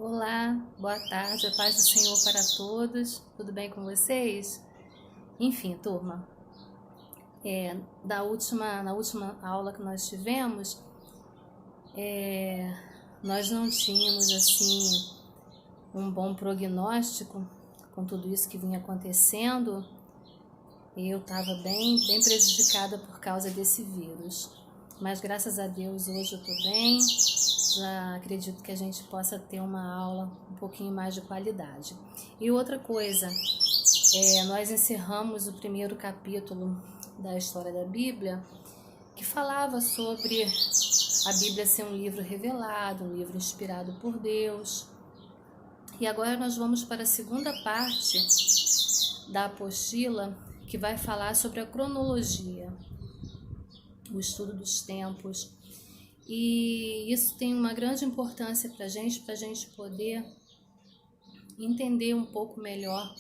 Olá, boa tarde, a paz do Senhor para todos, tudo bem com vocês? Enfim, turma, na última aula que nós tivemos, nós não tínhamos assim um bom prognóstico com tudo isso que vinha acontecendo e eu estava bem prejudicada por causa desse vírus. Mas graças a Deus hoje eu estou bem, já acredito que a gente possa ter uma aula um pouquinho mais de qualidade. E outra coisa, nós encerramos o primeiro capítulo da história da Bíblia, que falava sobre a Bíblia ser um livro revelado, um livro inspirado por Deus. E agora nós vamos para a segunda parte da apostila, que vai falar sobre a cronologia, o estudo dos tempos. E isso tem uma grande importância para a gente poder entender um pouco melhor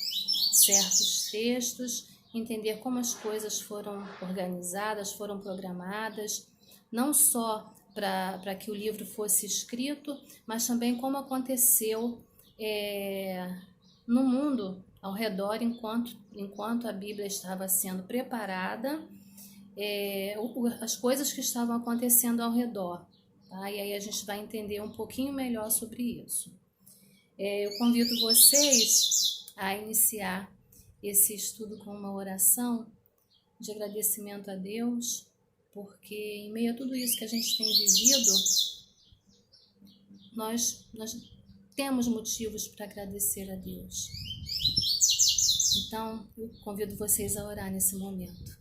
certos textos, entender como as coisas foram organizadas, foram programadas, não só para que o livro fosse escrito, mas também como aconteceu no mundo ao redor enquanto a Bíblia estava sendo preparada, as coisas que estavam acontecendo ao redor. Tá? E aí a gente vai entender um pouquinho melhor sobre isso. Eu convido vocês a iniciar esse estudo com uma oração de agradecimento a Deus, porque em meio a tudo isso que a gente tem vivido, nós temos motivos para agradecer a Deus. Então, eu convido vocês a orar nesse momento.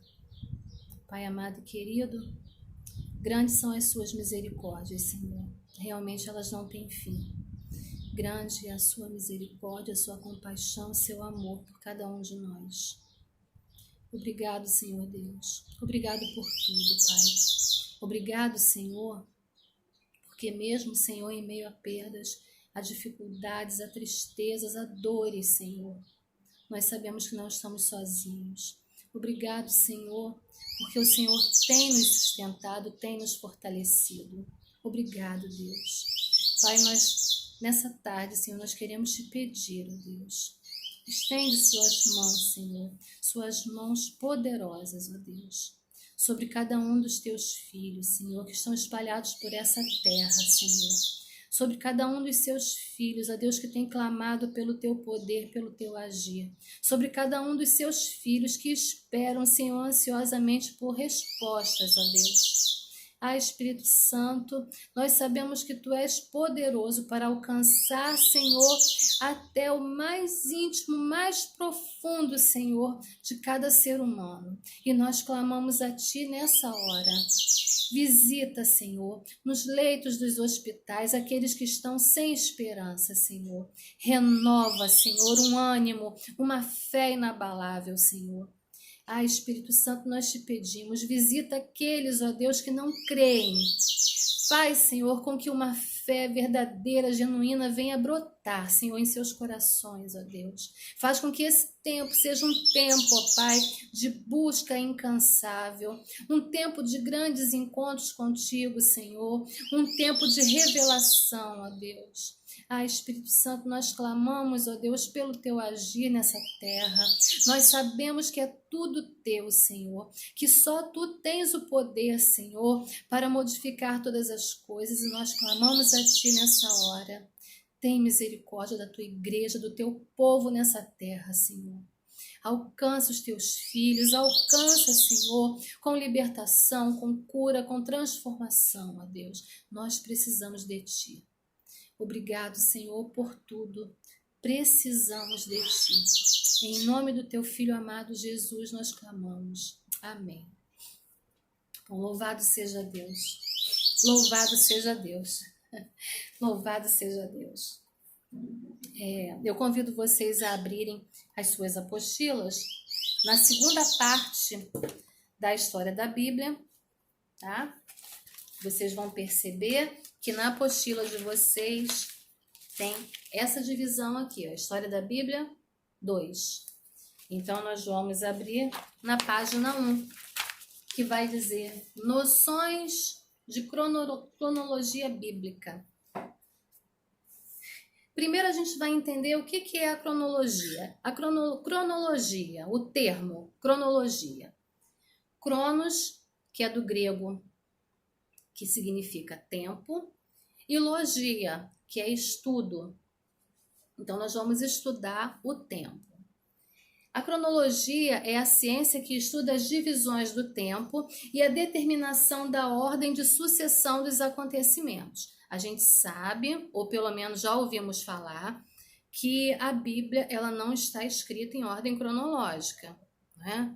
Pai amado e querido, grandes são as suas misericórdias, Senhor. Realmente elas não têm fim. Grande é a sua misericórdia, a sua compaixão, o seu amor por cada um de nós. Obrigado, Senhor Deus. Obrigado por tudo, Pai. Obrigado, Senhor, porque mesmo, Senhor, em meio a perdas, a dificuldades, a tristezas, a dores, Senhor, nós sabemos que não estamos sozinhos. Obrigado, Senhor, porque o Senhor tem nos sustentado, tem nos fortalecido. Obrigado, Deus. Pai, nessa tarde, Senhor, nós queremos te pedir, ó Deus, estende suas mãos, Senhor, suas mãos poderosas, ó Deus, sobre cada um dos teus filhos, Senhor, que estão espalhados por essa terra, Senhor. Sobre cada um dos seus filhos, ó Deus, que tem clamado pelo teu poder, pelo teu agir. Sobre cada um dos seus filhos que esperam, Senhor, ansiosamente por respostas, ó Deus. Espírito Santo, nós sabemos que Tu és poderoso para alcançar, Senhor, até o mais íntimo, mais profundo, Senhor, de cada ser humano. E nós clamamos a Ti nessa hora. Visita, Senhor, nos leitos dos hospitais, aqueles que estão sem esperança, Senhor. Renova, Senhor, um ânimo, uma fé inabalável, Senhor. Espírito Santo, nós te pedimos, visita aqueles, ó Deus, que não creem. Faz, Senhor, com que uma fé verdadeira, genuína, venha brotar, Senhor, em seus corações, ó Deus. Faz com que esse tempo seja um tempo, ó Pai, de busca incansável, um tempo de grandes encontros contigo, Senhor, um tempo de revelação, ó Deus. Espírito Santo, nós clamamos, ó Deus, pelo teu agir nessa terra. Nós sabemos que é tudo teu, Senhor, que só tu tens o poder, Senhor, para modificar todas as coisas, e nós clamamos a ti nessa hora. Tem misericórdia da tua igreja, do teu povo nessa terra, Senhor. Alcança os teus filhos, alcança, Senhor, com libertação, com cura, com transformação, ó Deus. Nós precisamos de ti. Obrigado, Senhor, por tudo. Precisamos de Ti. Em nome do Teu Filho amado Jesus, nós clamamos. Amém. Bom, louvado seja Deus. Louvado seja Deus. Louvado seja Deus. Eu convido vocês a abrirem as suas apostilas na segunda parte da história da Bíblia, tá? Vocês vão perceber que na apostila de vocês tem essa divisão aqui, ó, História da Bíblia 2. Então, nós vamos abrir na página 1, que vai dizer Noções de cronologia bíblica. Primeiro a gente vai entender o que é a cronologia. A cronologia, o termo cronologia. Cronos, que é do grego, que significa tempo, e logia, que é estudo. Então, nós vamos estudar o tempo. A cronologia é a ciência que estuda as divisões do tempo e a determinação da ordem de sucessão dos acontecimentos. A gente sabe, ou pelo menos já ouvimos falar, que a Bíblia ela não está escrita em ordem cronológica, né?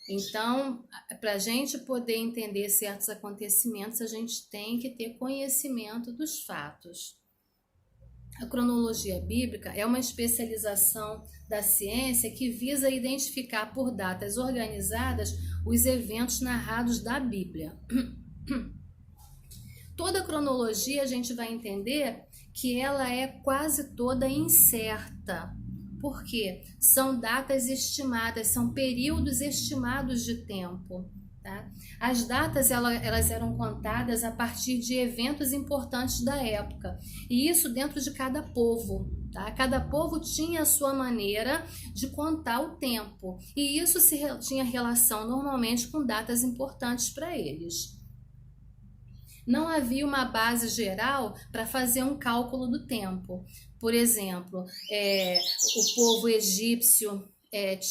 Então, para a gente poder entender certos acontecimentos, a gente tem que ter conhecimento dos fatos. A cronologia bíblica é uma especialização da ciência que visa identificar por datas organizadas os eventos narrados da Bíblia. Toda cronologia a gente vai entender que ela é quase toda incerta. Por quê? São datas estimadas, são períodos estimados de tempo. Tá? As datas elas eram contadas a partir de eventos importantes da época, e isso dentro de cada povo. Tá? Cada povo tinha a sua maneira de contar o tempo, e isso tinha relação normalmente com datas importantes para eles. Não havia uma base geral para fazer um cálculo do tempo. Por exemplo, o povo egípcio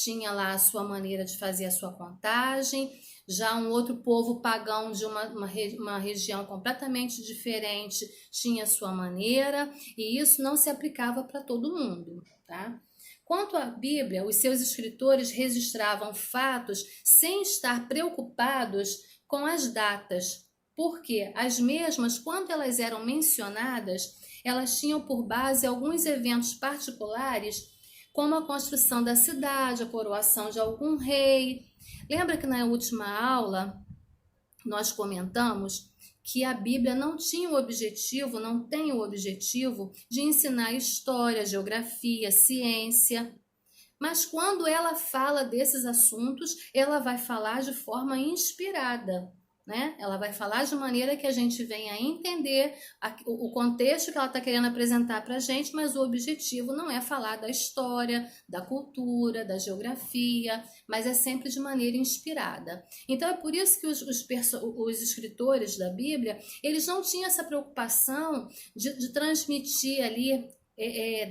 tinha lá a sua maneira de fazer a sua contagem. Já um outro povo pagão de uma região completamente diferente tinha a sua maneira, e isso não se aplicava para todo mundo, tá? Quanto à Bíblia, os seus escritores registravam fatos sem estar preocupados com as datas, porque as mesmas, quando elas eram mencionadas, elas tinham por base alguns eventos particulares, como a construção da cidade, a coroação de algum rei. Lembra que na última aula nós comentamos que a Bíblia não tinha o objetivo, não tem o objetivo de ensinar história, geografia, ciência. Mas quando ela fala desses assuntos, ela vai falar de forma inspirada, né? Ela vai falar de maneira que a gente venha a entender o contexto que ela está querendo apresentar para a gente, mas o objetivo não é falar da história, da cultura, da geografia, mas é sempre de maneira inspirada. Então é por isso que os escritores da Bíblia, eles não tinham essa preocupação de transmitir ali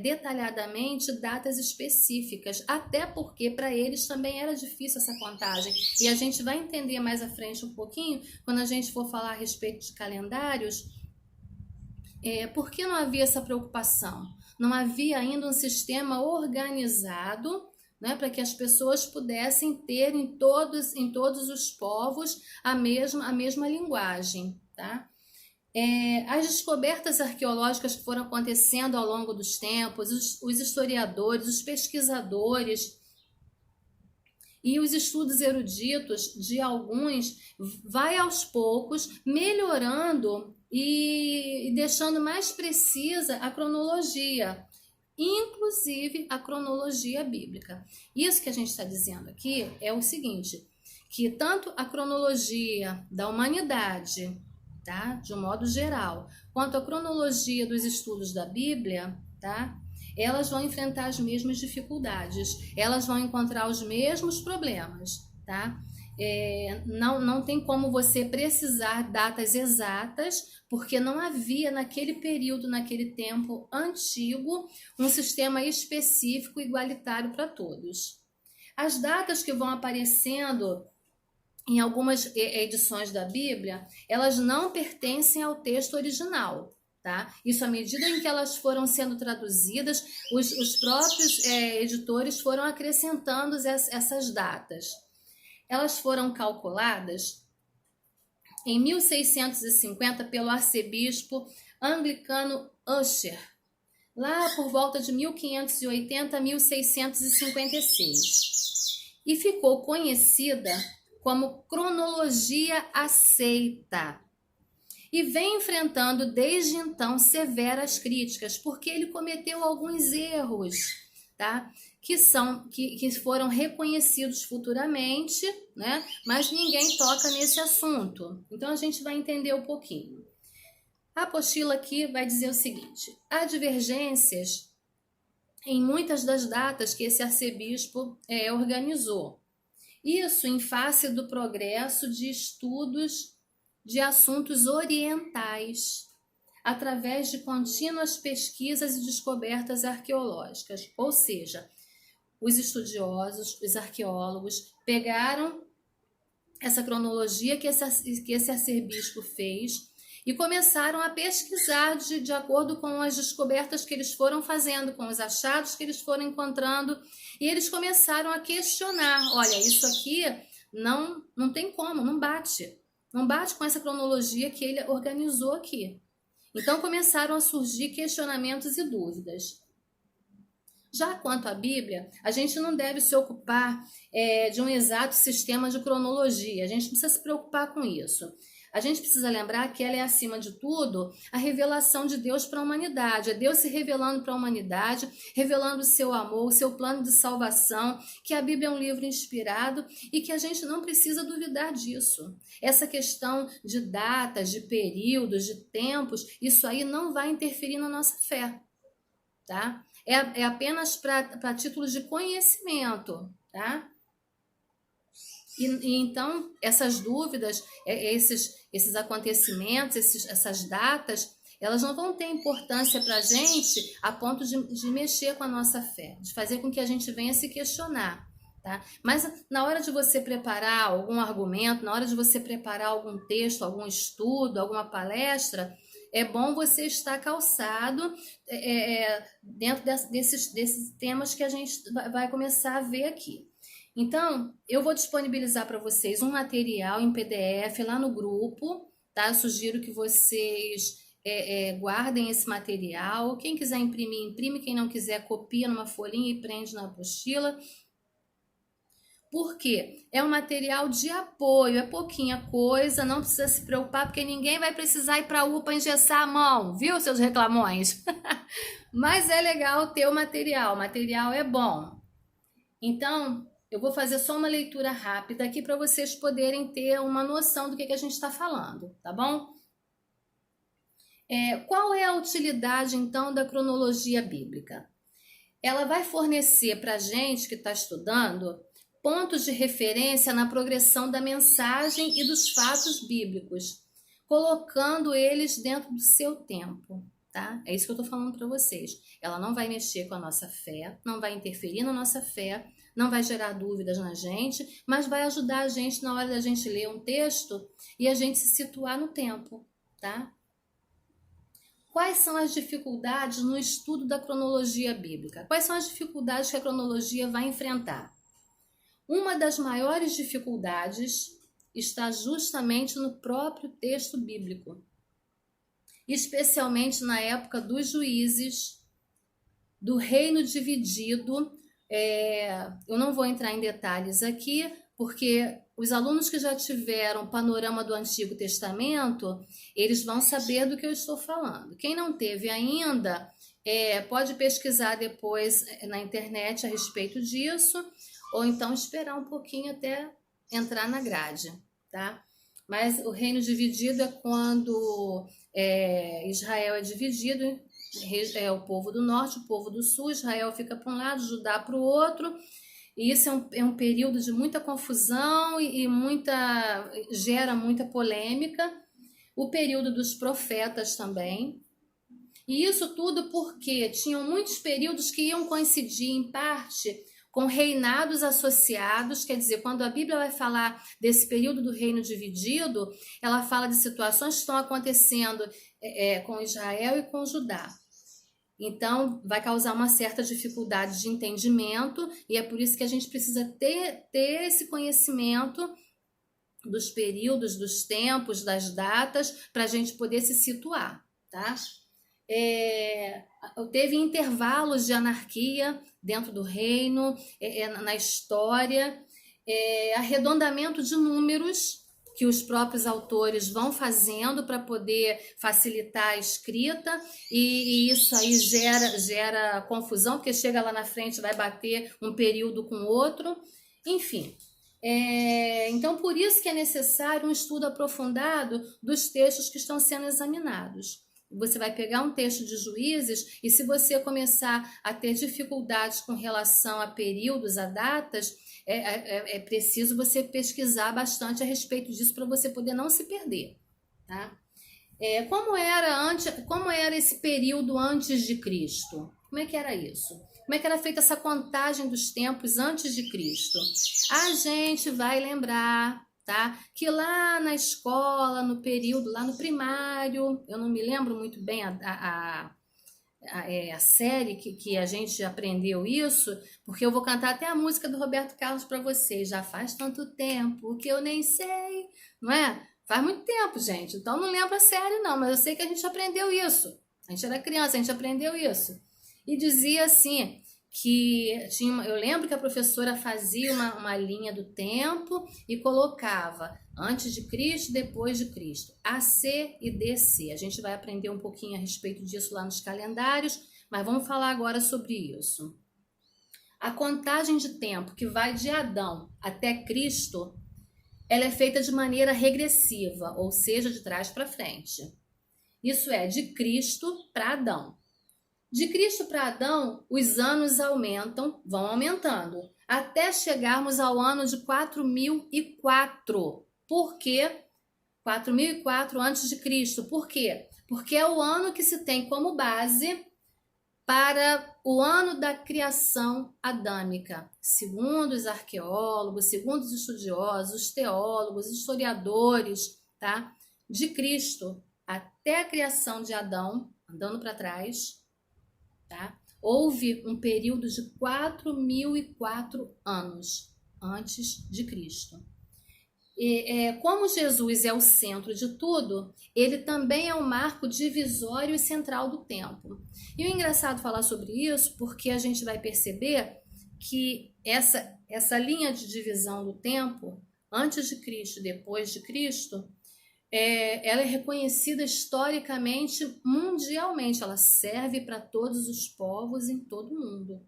detalhadamente datas específicas, até porque para eles também era difícil essa contagem, e a gente vai entender mais à frente um pouquinho, quando a gente for falar a respeito de calendários, por que não havia essa preocupação? Não havia ainda um sistema organizado, né, para que as pessoas pudessem ter em todos os povos a mesma linguagem, tá? As descobertas arqueológicas que foram acontecendo ao longo dos tempos, os historiadores, os pesquisadores e os estudos eruditos de alguns vai aos poucos melhorando e deixando mais precisa a cronologia, inclusive a cronologia bíblica. Isso que a gente está dizendo aqui é o seguinte, que tanto a cronologia da humanidade, tá? De um modo geral, quanto a cronologia dos estudos da Bíblia, tá? Elas vão enfrentar as mesmas dificuldades, elas vão encontrar os mesmos problemas, tá? Não tem como você precisar datas exatas, porque não havia naquele período, naquele tempo antigo, um sistema específico igualitário para todos. As datas que vão aparecendo em algumas edições da Bíblia, elas não pertencem ao texto original, tá? Isso à medida em que elas foram sendo traduzidas, os próprios editores foram acrescentando essas datas. Elas foram calculadas em 1650 pelo arcebispo anglicano Ussher, lá por volta de 1580 a 1656, e ficou conhecida como cronologia aceita, e vem enfrentando desde então severas críticas, porque ele cometeu alguns erros, tá? que foram reconhecidos futuramente, né? Mas ninguém toca nesse assunto. Então a gente vai entender um pouquinho. A apostila aqui vai dizer o seguinte: há divergências em muitas das datas que esse arcebispo organizou. Isso em face do progresso de estudos de assuntos orientais, através de contínuas pesquisas e descobertas arqueológicas. Ou seja, os estudiosos, os arqueólogos, pegaram essa cronologia que esse arcebispo fez e começaram a pesquisar de acordo com as descobertas que eles foram fazendo, com os achados que eles foram encontrando, e eles começaram a questionar: olha, isso aqui não tem como, não bate com essa cronologia que ele organizou aqui. Então começaram a surgir questionamentos e dúvidas. Já quanto à Bíblia, a gente não deve se ocupar de um exato sistema de cronologia, a gente não precisa se preocupar com isso. A gente precisa lembrar que ela é, acima de tudo, a revelação de Deus para a humanidade. É Deus se revelando para a humanidade, revelando o seu amor, o seu plano de salvação, que a Bíblia é um livro inspirado e que a gente não precisa duvidar disso. Essa questão de datas, de períodos, de tempos, isso aí não vai interferir na nossa fé, tá? É apenas para títulos de conhecimento, tá? E então, essas dúvidas, esses acontecimentos, essas datas, elas não vão ter importância para a gente a ponto de mexer com a nossa fé, de fazer com que a gente venha se questionar, tá? Mas na hora de você preparar algum argumento, na hora de você preparar algum texto, algum estudo, alguma palestra, é bom você estar calçado dentro desses temas que a gente vai começar a ver aqui. Então, eu vou disponibilizar para vocês um material em PDF lá no grupo, tá? Eu sugiro que vocês guardem esse material. Quem quiser imprimir, imprime. Quem não quiser, copia numa folhinha e prende na apostila. Por quê? É um material de apoio, é pouquinha coisa, não precisa se preocupar, porque ninguém vai precisar ir para a UPA engessar a mão, viu, seus reclamões? Mas é legal ter o material é bom. Então, eu vou fazer só uma leitura rápida aqui para vocês poderem ter uma noção do que a gente está falando, tá bom? Qual é a utilidade, então, da cronologia bíblica? Ela vai fornecer para a gente que está estudando pontos de referência na progressão da mensagem e dos fatos bíblicos, colocando eles dentro do seu tempo, tá? É isso que eu estou falando para vocês. Ela não vai mexer com a nossa fé, não vai interferir na nossa fé, não vai gerar dúvidas na gente, mas vai ajudar a gente na hora da gente ler um texto e a gente se situar no tempo, tá? Quais são as dificuldades no estudo da cronologia bíblica? Quais são as dificuldades que a cronologia vai enfrentar? Uma das maiores dificuldades está justamente no próprio texto bíblico, especialmente na época dos juízes, do reino dividido. Eu não vou entrar em detalhes aqui, porque os alunos que já tiveram panorama do Antigo Testamento, eles vão saber do que eu estou falando. Quem não teve ainda, pode pesquisar depois na internet a respeito disso, ou então esperar um pouquinho até entrar na grade, tá? Mas o reino dividido é quando Israel é dividido, o povo do norte, o povo do sul, Israel fica para um lado, Judá para o outro, e isso é um período de muita confusão e gera muita polêmica. O período dos profetas também. E isso tudo porque tinham muitos períodos que iam coincidir, em parte, com reinados associados. Quer dizer, quando a Bíblia vai falar desse período do reino dividido, ela fala de situações que estão acontecendo com Israel e com Judá. Então, vai causar uma certa dificuldade de entendimento, e é por isso que a gente precisa ter esse conhecimento dos períodos, dos tempos, das datas, para a gente poder se situar, tá? Teve intervalos de anarquia dentro do reino, na história, arredondamento de números que os próprios autores vão fazendo para poder facilitar a escrita, e isso aí gera confusão, porque chega lá na frente, vai bater um período com outro. Enfim, Então, por isso que é necessário um estudo aprofundado dos textos que estão sendo examinados. Você vai pegar um texto de Juízes e se você começar a ter dificuldades com relação a períodos, a datas, é preciso você pesquisar bastante a respeito disso para você poder não se perder, tá? Como era esse período antes de Cristo? Como é que era isso? Como é que era feita essa contagem dos tempos antes de Cristo? A gente vai lembrar, tá? Que lá na escola, no período, lá no primário, eu não me lembro muito bem a série que a gente aprendeu isso, porque eu vou cantar até a música do Roberto Carlos para vocês. Já faz tanto tempo que eu nem sei, não é? Faz muito tempo, gente. Então não lembro a série não, mas eu sei que a gente aprendeu isso. A gente era criança, a gente aprendeu isso. E dizia assim, eu lembro que a professora fazia uma linha do tempo e colocava antes de Cristo, depois de Cristo, AC e DC. A gente vai aprender um pouquinho a respeito disso lá nos calendários, mas vamos falar agora sobre isso. A contagem de tempo que vai de Adão até Cristo, ela é feita de maneira regressiva, ou seja, de trás para frente. Isso é, de Cristo para Adão. De Cristo para Adão, os anos vão aumentando, até chegarmos ao ano de 4004. Por quê? 4004 antes de Cristo. Por quê? Porque é o ano que se tem como base para o ano da criação adâmica. Segundo os arqueólogos, segundo os estudiosos, os teólogos, os historiadores, tá? De Cristo até a criação de Adão, andando para trás, tá? Houve um período de 4004 anos antes de Cristo. Como Jesus é o centro de tudo, ele também é um marco divisório e central do tempo. E o engraçado falar sobre isso, porque a gente vai perceber que essa linha de divisão do tempo, antes de Cristo e depois de Cristo, ela é reconhecida historicamente, mundialmente. Ela serve para todos os povos em todo o mundo,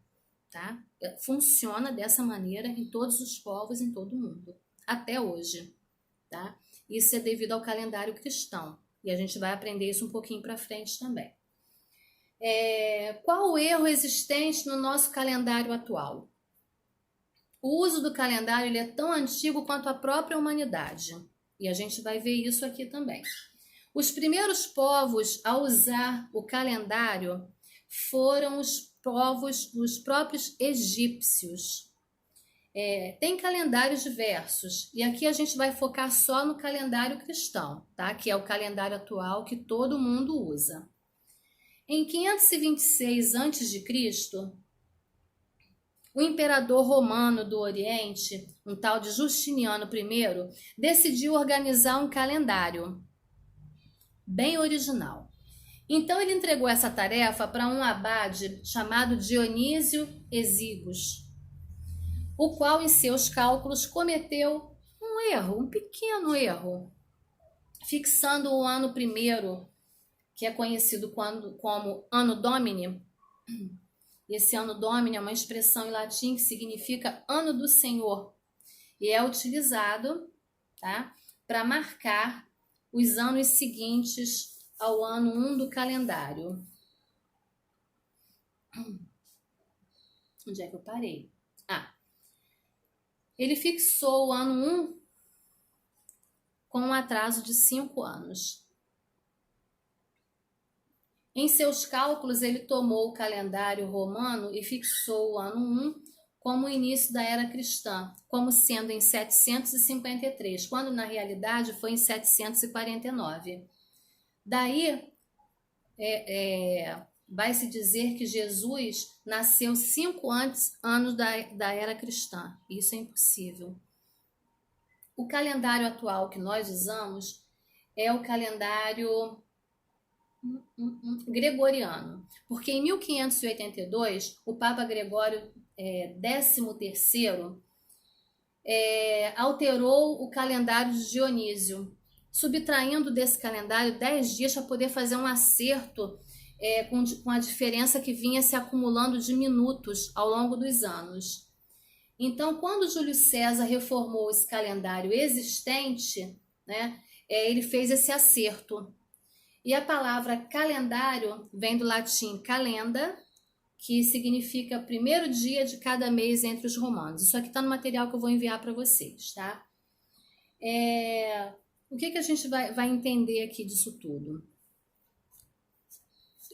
tá? Funciona dessa maneira em todos os povos em todo o mundo, até hoje, tá? Isso é devido ao calendário cristão, e a gente vai aprender isso um pouquinho para frente também. Qual o erro existente no nosso calendário atual? O uso do calendário ele é tão antigo quanto a própria humanidade. E a gente vai ver isso aqui também. Os primeiros povos a usar o calendário foram os próprios egípcios. Tem calendários diversos. E aqui a gente vai focar só no calendário cristão, tá? Que é o calendário atual que todo mundo usa. Em 526 a.C., o imperador romano do Oriente, um tal de Justiniano I, decidiu organizar um calendário bem original. Então ele entregou essa tarefa para um abade chamado Dionísio Exíguos, o qual em seus cálculos cometeu um pequeno erro, fixando o ano primeiro, que é conhecido como Anno Domini. Esse Anno Domini é uma expressão em latim que significa Ano do Senhor e é utilizado, tá, para marcar os anos seguintes ao ano 1 do calendário. Onde é que eu parei? Ele fixou o ano 1 com um atraso de 5 anos. Em seus cálculos, ele tomou o calendário romano e fixou o ano 1 como o início da era cristã, como sendo em 753, quando na realidade foi em 749. Daí, vai-se dizer que Jesus nasceu 5 anos da era cristã. Isso é impossível. O calendário atual que nós usamos é o calendário gregoriano, porque em 1582 o Papa Gregório XIII alterou o calendário de Dionísio, subtraindo desse calendário 10 dias para poder fazer um acerto com a diferença que vinha se acumulando de minutos ao longo dos anos. Então, quando Júlio César reformou esse calendário existente, né, ele fez esse acerto. E a palavra calendário vem do latim calenda, que significa primeiro dia de cada mês entre os romanos. Isso aqui está no material que eu vou enviar para vocês, tá? O que a gente vai entender aqui disso tudo?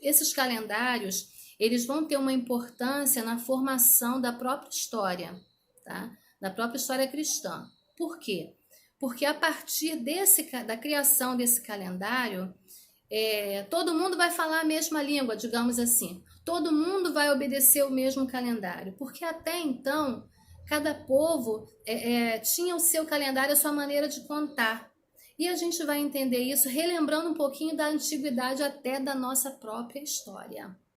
Esses calendários, eles vão ter uma importância na formação da própria história, tá? Da própria história cristã. Por quê? Porque a partir da criação desse calendário, todo mundo vai falar a mesma língua, digamos assim. Todo mundo vai obedecer o mesmo calendário. Porque até então, cada povo tinha o seu calendário, a sua maneira de contar. E a gente vai entender isso relembrando um pouquinho da antiguidade até da nossa própria história.